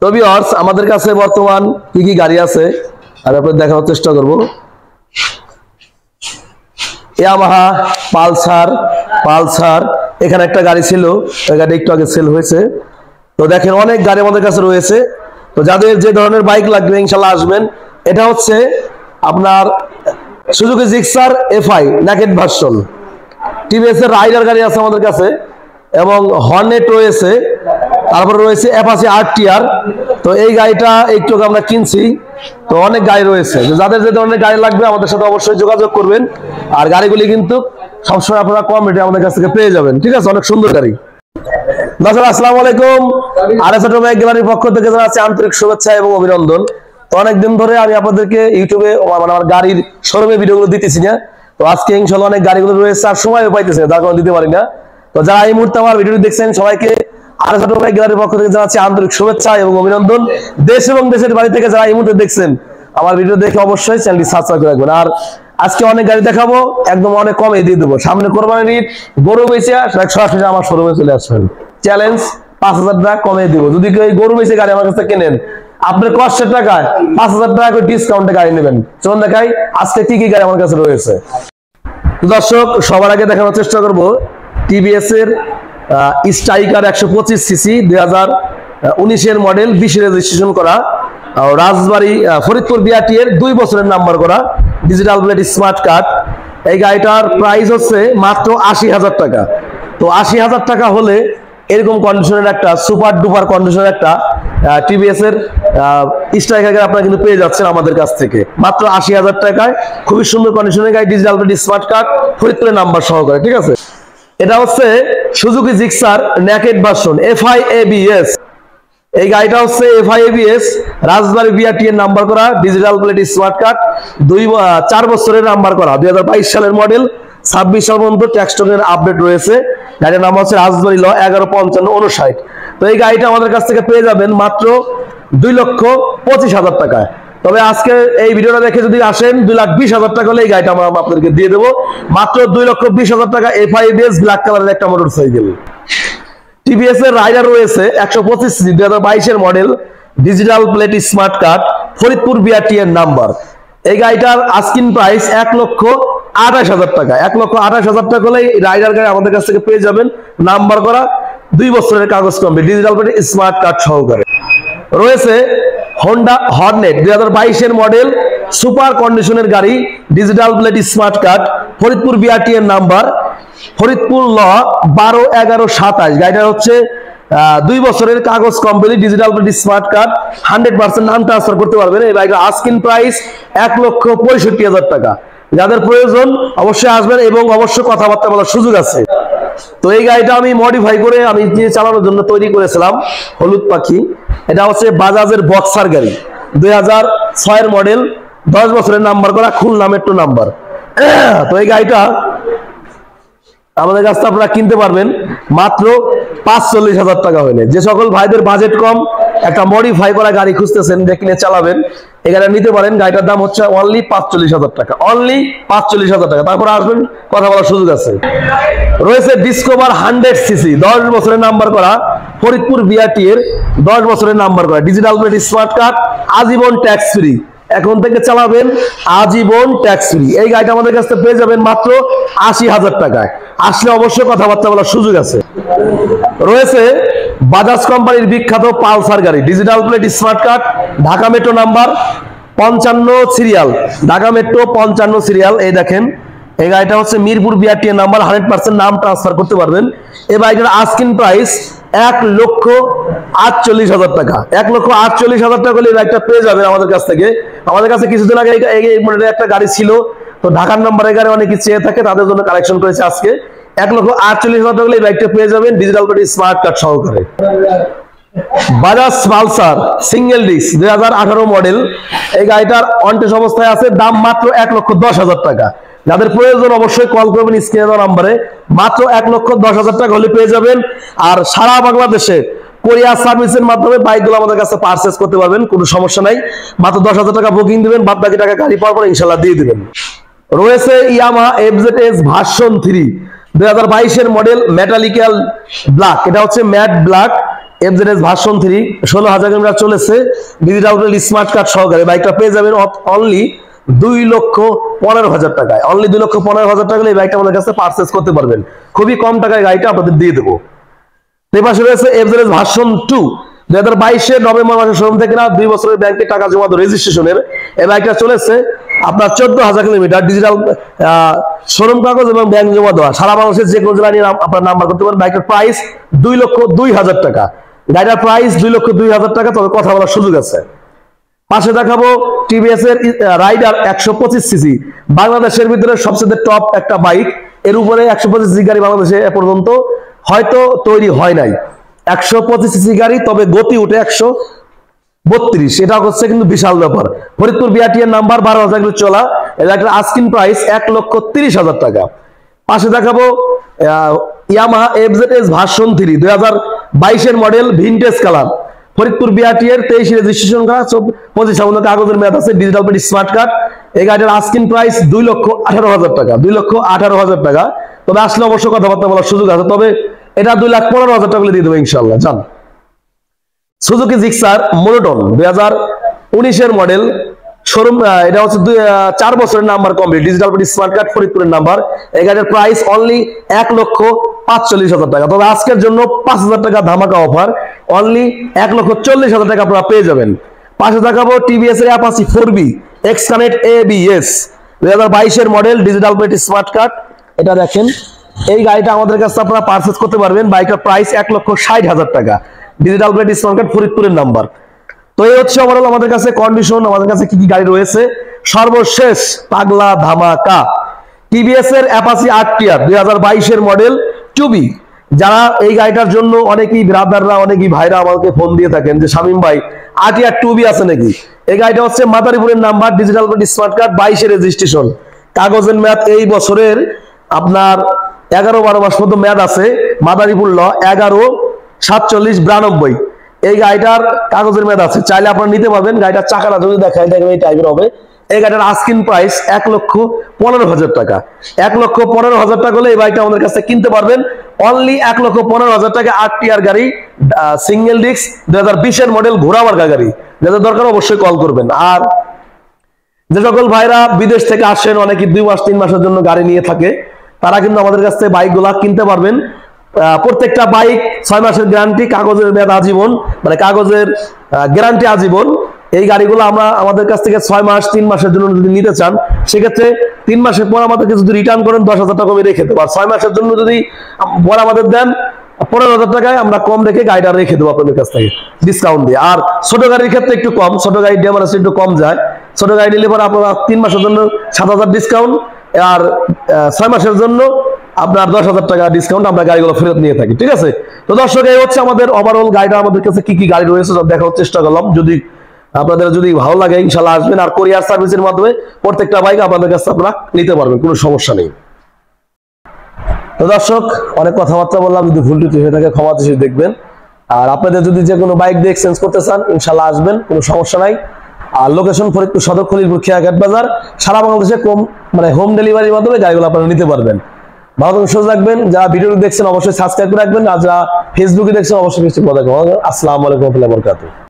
তো ভিউয়ার্স আমাদের কাছে বর্তমান কি কি গাড়ি আছে আমি আপনাদের দেখানোর চেষ্টা করব। ইয়ামাহা পালসার এখানে একটা গাড়ি ছিল, ওই গাড়ি একটু আগে সেল হয়েছে। তো দেখেন অনেক গাড়ি আমাদের কাছে রয়েছে। তো যাদের যে ধরনের বাইক লাগবে ইনশাআল্লাহ আসবেন। এটা হচ্ছে আপনার Suzuki Gixxer FI naked version. TVS এর রাইডার গাড়ি আছে আমাদের কাছে এবং হর্নেট রয়েছে, তারপরে রয়েছে অ্যাপাচি আরটিআর। তো এই গাড়িটা একটু আমরা কিনছি। তো অনেক গাড়ি রয়েছে, যাদের যে ধরনের গাড়ি লাগবে আমাদের সাথে অবশ্যই যোগাযোগ করবেন। আর গাড়িগুলি কিন্তু সবসময় আপনারা কম রেটে আমাদের কাছ থেকে পেয়ে যাবেন, ঠিক আছে? অনেক সুন্দর গাড়ি। দর্শক আসসালামু আলাইকুম, আরএস অটোমোবাইল গ্যালারির পক্ষ থেকে জানাচ্ছি আন্তরিক শুভেচ্ছা এবং অভিনন্দন। তো অনেকদিন ধরে আমি আপনাদেরকে ইউটিউবে আমার গাড়ির শোরুমে ভিডিওগুলো দিতেছি না। তো আজকে ইনশাআল্লাহ অনেক গাড়িগুলো রয়েছে, আর সময়ও পাইতেছে না, তার কারণে দিতে পারি না। তো যারা এই মুহূর্তে আমার ভিডিওটি দেখছেন সবাইকে আরএস অটোমোবাইল গ্যালারির পক্ষ থেকে জানাচ্ছি আন্তরিক শুভেচ্ছা এবং অভিনন্দন। দেশ এবং দেশের বাড়ি থেকে যারা এই মুহূর্তে দেখছেন আমার ভিডিও দেখে অবশ্যই চ্যানেলটি সাবস্ক্রাইব করে রাখবেন। আর আজকে অনেক গাড়ি দেখাবো, একদম অনেক কমে দিয়ে দেবো। সামনে কোরবানির ঈদ, গরু বেঁচে সরাসরি আমার শোরুমে চলে আসবেন। চ্যালেঞ্জ 5,000 টাকা কমে দিব। যদি কেউ গরু বেঁচে গাড়ি আমার কাছে কেনেন আপনার কষ্টের টাকায় 5,000 টাকা করে ডিসকাউন্টে গাড়ি নেবেন। চলুন দেখাই আজকে কি কি গাড়ি আমার কাছে রয়েছে। দর্শক সবার আগে দেখানোর চেষ্টা করব টিভিএস এর স্ট্রাইকার 125 সিসি 2019 মডেল, 20 রেজিস্ট্রেশন করা, রাজবাড়ী ফরিদপুর বিআরটি এর 2 বছরের নাম্বার করা, ডিজিটাল প্লেট স্মার্ট কার্ড। এই গাড়িটার প্রাইস হচ্ছে মাত্র 80,000 টাকা। তো 80,000 টাকা হলে এরকম কন্ডিশনের একটা সুপার ডুপার কন্ডিশনের একটা টিভিএস এর স্ট্রাইকার আপনারা কিন্তু পেয়ে যাচ্ছেন আমাদের কাছ থেকে মাত্র 80,000 টাকায়। খুবই সুন্দর কন্ডিশনের গাড়ি, ডিজিটাল প্লেট স্মার্ট কার্ড, ফরিদপুরের নাম্বার সহকারে, ঠিক আছে? এটা হচ্ছে Suzuki Gixxer naked version FI ABS. এই গাড়িটা হচ্ছে এফআই এবিএস, রাজবাড়ী বিআরটি এর নাম্বার করা, ডিজিটাল প্লেট স্মার্ট কার্ড, 4 বছরের নাম্বার করা, 2022 সালের মডেল, 26 সাল পর্যন্ত ট্যাক্সটনের আপডেট রয়েছে। গাড়ির নাম হচ্ছে রাজবাড়ী ল 115559। তো এই গাড়িটা আমাদের কাছ থেকে পেয়ে যাবেন মাত্র 2,25,000 টাকায়। তবে আজকে এই ভিডিওটা দেখে যদি আসেন 2,20,000 টাকা হলে এই গাড়িটা আমরা আপনাদেরকে দিয়ে দেবো মাত্র 2,20,000 টাকা। এফআই এবিএস ব্ল্যাক কালারের একটা মোটরসাইকেল। টিভিএস এর রাইডার রয়েছে 125 সিসি 2022 এর model, digital plate smart card, Faridpur BRT এর নাম্বার। এই গাড়িটার আস্কিং প্রাইস 1,28,000 টাকা। 1,28,000 টাকা হলে রাইডার গাড়ি আমাদের কাছ থেকে পেয়ে যাবেন, নাম্বার করা, 2 বছরের কাগজ complete, digital plate smart card সহকারে। রয়েছে হোন্ডা হর্নেট 2022 এর মডেল, সুপার কন্ডিশনের গাড়ি, digital plate smart card, Faridpur BRT এর নাম্বার, ফরিদপুর ল 12-11-27। গাড়িটা হচ্ছে 2 বছরের কাগজ complete, digital plate smart card, 100% নাম ট্রান্সফার করতে পারবেন। এই বাইকের আস্কিং প্রাইস 1,65,000 টাকা। যাদের প্রয়োজন অবশ্যই আসবেন এবং অবশ্যই কথাবার্তা বলার সুযোগ আছে। তো এই গাড়িটা আমি মডিফাই করে আমি যে চালানোর জন্য তৈরি করেছিলাম, হলুদ পাখি। এটা হচ্ছে বাজাজের বক্সার গাড়ি, 2006 এর মডেল, 10 বছরের নাম্বার করা, খুলনা মেট্রো নাম্বার। তো এই গাড়িটা আমাদের কাছ থেকে আপনারা কিনতে পারবেন মাত্র 45,000 টাকা হলে। যে সকল ভাইদের বাজেট কম, একটা মডিফাই করা গাড়ি খুঁজতেছেন যে কিনে চালাবেন, এই গাড়িটা নিতে পারেন। গাড়িটার দাম হচ্ছে অনলি 45,000 টাকা, অনলি 45,000 টাকা। তারপরে আসবেন, কথা বলার সুযোগ আছে। রয়েছে ডিসকভার 100 সিসি 10 বছরের নাম্বার করা, ফরিদপুর বিআরটি এর 10 বছরের নাম্বার করা, ডিজিটাল প্লেট স্মার্ট কার্ড, আজীবন ট্যাক্স ফ্রি। এখন থেকে চালাবেন আজীবন ট্যাক্স ফ্রি। এই গাড়িটা আমাদের কাছ থেকে পেয়ে যাবেন মাত্র 80,000 টাকায়। আসলে অবশ্যই কথাবার্তা বলার সুযোগ আছে। রয়েছে বাজাজ কোম্পানির বিখ্যাত পালসার গাড়ি, digital plate smart card, Dhaka metro number 55 serial, Dhaka metro 55 serial. এই দেখেন এই গাড়িটা হচ্ছে মিরপুর বিআরটি এর নাম্বার, 100% নাম ট্রান্সফার করতে পারবেন। এই বাইকের আস্কিং প্রাইস 1,48,000 টাকা। 1,48,000 টাকা হলে এই বাইকটা পেয়ে যাবেন আমাদের কাছ থেকে। আমাদের কাছে কিছুদিন আগে এই মডেলের একটা গাড়ি ছিল, তো ঢাকার নাম্বারের গাড়ি অনেকে চেয়ে থাকে, তাদের জন্য কালেকশন করেছে আজকে। 1,48,000 টাকা হলে এই বাইকটা পেয়ে যাবেন, ডিজিটাল প্লেট স্মার্ট কার্ড সহকারে। Bajaj Pulsar single disc 2018 model. এই গাড়িটার অনটেস্ট অবস্থায় আছে, দাম মাত্র 1,10,000 টাকা। যাদের প্রয়োজন অবশ্যই কল করবেন স্ক্রিনে দেওয়া নম্বরে। মাত্র 1,10,000 টাকা হলে পেয়ে যাবেন। আর সারা বাংলাদেশে কোরিয়ার সার্ভিসের মাধ্যমে বাইকগুলো আমাদের কাছে পারচেজ করতে পারবেন, কোনো সমস্যা নাই। মাত্র 10,000 টাকা বুকিং দিবেন, বাদ বাকি টাকা গাড়ি পাওয়ার পর ইনশাল্লাহ দিয়ে দিবেন। রয়েছে ইয়ামাহা এফজেডএস ভার্সন 3 2022 এর মডেল, মেটালিক্যাল ব্ল্যাক। এটা হচ্ছে matte black. FZS version 3 16,000 kilometre চলেছে, ডিজিটাল স্মার্ট কার্ড সহকারে বাইকটা পেয়ে যাবেন অনলি 2,15,000 টাকায়। অনলি 2,15,000 টাকা এই বাইকটা আমাদের কাছে পারচেজ করতে পারবেন। খুবই কম টাকায় গাড়িটা আপনাদের দিয়ে দেবো। এই পাশে রয়েছে FZS ভার্সন 2 2022 নভেম্বর মাসের শোরুম থেকে না 2 বছরের ব্যাংকে টাকা জমা দেওয়া রেজিস্ট্রেশনের এই বাইকটা চলেছে আপনার 14,000 কিলোমিটার, ডিজিটাল শোরুম কাগজ এবং ব্যাংক জমা দেওয়া, সারা বাংলাদেশের যে কোনো জেলায় নিয়ে আপনার নাম্বার করতে পারেন। বাইকের প্রাইস 2,02,000 টাকা, গাড়িটার প্রাইস 2,02,000 টাকা, তবে কথা বলার সুযোগ আছে। পাশে দেখাবো টিভিএস এর রাইডার 125 সিসি, বাংলাদেশের ভিতরে সবচেয়ে টপ একটা বাইক। এর উপরে 125 সিসি গাড়ি বাংলাদেশে এ পর্যন্ত হয়তো তৈরি হয় নাই। 125 সিসি গাড়ি, তবে গতি উঠে 132, এটা হচ্ছে কিন্তু বিশাল ব্যাপার। ফরিদপুর বিআরটিএর নাম্বার 12,000 কিলো চলা, এটা একটা আস্কিং প্রাইস 1,30,000 টাকা। পাশে দেখাবো ইয়ামাহা FZS ভার্সন 3 2022 এর মডেল, ভিনটেজ কালার, ফরিদপুর বিআরটিএর 23 রেজিস্ট্রেশন করা, 25 সামনে কাগজের মেয়াদ আছে, ডিজিটাল প্লেট স্মার্ট কার্ড। এই গাড়ির আস্কিং প্রাইস 2,18,000 টাকা, 2,18,000 টাকা। তবে আসলে অবশ্য কথাবার্তা বলার সুযোগ আছে, তবে এটা 2,15,000 টাকা দিয়ে দেবো ইনশাল্লাহ। জান সুজুকি জিক্সার মোনোটন 2019 এর মডেল, শোরুম, এটা হচ্ছে 4 বছরের number complete, digital plate smart card, ফরিদপুরের নাম্বার। এই গাড়ির প্রাইস অনলি 1,45,000 টাকা। তবে আজকের জন্য 5,000 টাকা ধামাকা অফার, অনলি 1,40,000 টাকা আপনারা পেয়ে যাবেন। পাশে দেখাবো টিভিএস এর Apache 4B x connect ABS 2022 এর model, digital plate smart card. এটা দেখেন, এই গাড়িটা আমাদের কাছে আপনারা পারচেজ করতে পারবেন। বাইকের প্রাইস 1,60,000 টাকা, ডিজিটাল প্লেট স্মার্ট কার্ড, ফরিদপুরের নাম্বার। তো এই হচ্ছে ওভারঅল আমাদের কাছে কন্ডিশন, আমাদের কাছে কি কি গাড়ি রয়েছে। সর্বশেষ পাগলা ধামাকা টিভিএস এর অ্যাপাচি RTR 2022 এর মডেল 2B। যারা এই গাড়িটার জন্য অনেকেই ব্রাদাররা, অনেকেই ভাইরা আমাকে ফোন দিয়ে থাকেন যে শামীম ভাই RTR 2B আছে নাকি। এই গাড়িটা হচ্ছে মাদারীপুরের number, digital plate smart card, 22 registration, কাগজের মেয়াদ এই বছরের আপনার 11-12 মাস মতো মেয়াদ আছে। মাদারীপুর ল 11/47/92 এই গাড়িটার কাগজের মেয়াদ আছে, চাইলে আপনারা নিতে পারবেন। গাড়িটার চাকাটা যদি দেখায় দেখেন এই টাইপের হবে। এই গাড়িটার আস্কিং প্রাইস 1,15,000 টাকা, 1,15,000 টাকা হলে এই বাইকটা আমাদের কাছে কিনতে পারবেন। অনলি 1,15,000 টাকা RTR গাড়ি, সিঙ্গেল ডিস্ক 2020 এর মডেল, ঘোড়া মার্কা গাড়ি। যাদের দরকার অবশ্যই কল করবেন। আর যে সকল ভাইরা বিদেশ থেকে আসেন, অনেকে 2 মাস 3 মাসের জন্য গাড়ি নিয়ে থাকে, তারা কিন্তু আমাদের কাছ থেকে বাইকগুলা কিনতে পারবেন। প্রত্যেকটা বাইক 6 মাসের গ্যারান্টি, কাগজের মেয়াদ আজীবন, মানে কাগজের গ্যারান্টি আজীবন। এই গাড়িগুলো আমরা আমাদের কাছ থেকে 6 মাস 3 মাসের জন্য যদি নিতে চান, সেক্ষেত্রে 3 মাসের পর আমাদেরকে যদি রিটার্ন করেন 10,000 টাকা কমে রেখে দেবো। আর 6 মাসের জন্য যদি পর আমাদের দেন 15,000 টাকায় আমরা কম রেখে গাড়িটা রেখে দেবো আপনাদের কাছ থেকে ডিসকাউন্ট দিয়ে। আর ছোট গাড়ির ক্ষেত্রে একটু কম, ছোট গাড়ির ড্যামারেজ একটু কম যায়। ছোট গাড়ি নিলে পরে আপনারা 3 মাসের জন্য 7,000 ডিসকাউন্ট, আর 6 মাসের জন্য আপনার 10,000 টাকা ডিসকাউন্ট, আমরা গাড়িগুলো ফেরত নিয়ে থাকি। ঠিক আছে, তো দর্শক এই হচ্ছে আমাদের ওভারঅল গাড়িটা, আমাদের কাছে কি কি গাড়ি রয়েছে সব দেখার চেষ্টা করলাম। যদি আপনাদের যদি ভালো লাগে ইনশাল্লাহ আসবেন। আর কোরিয়ার সার্ভিসের মাধ্যমে প্রত্যেকটা বাইক আপনাদের কাছে আপনারা নিতে পারবেন, কোনো সমস্যা নেই। তো দর্শক অনেক কথাবার্তা বললাম, যদি ভুল ত্রুটি হয়ে থাকে ক্ষমা দৃষ্টিতে দেখবেন। আর আপনাদের যদি যে কোনো বাইক দিয়ে এক্সচেঞ্জ করতে চান ইনশাল্লাহ আসবেন, কোনো সমস্যা নাই। আর লোকেশন ফরিদপুর সদর, খলিলপুর খেয়াঘাট বাজার, সারা বাংলাদেশে হোম ডেলিভারির মাধ্যমে গাড়িগুলো আপনারা নিতে পারবেন। ভালো সুস্থ রাখবেন। যারা ভিডিওটি দেখছেন অবশ্যই সাবস্ক্রাইব করে রাখবেন, আর যারা ফেসবুকে দেখছেন অবশ্যই ফলো রাখবেন। আসসালামু আলাইকুম ওয়া রাহমাতুল্লাহি ওয়া বারাকাতুহু।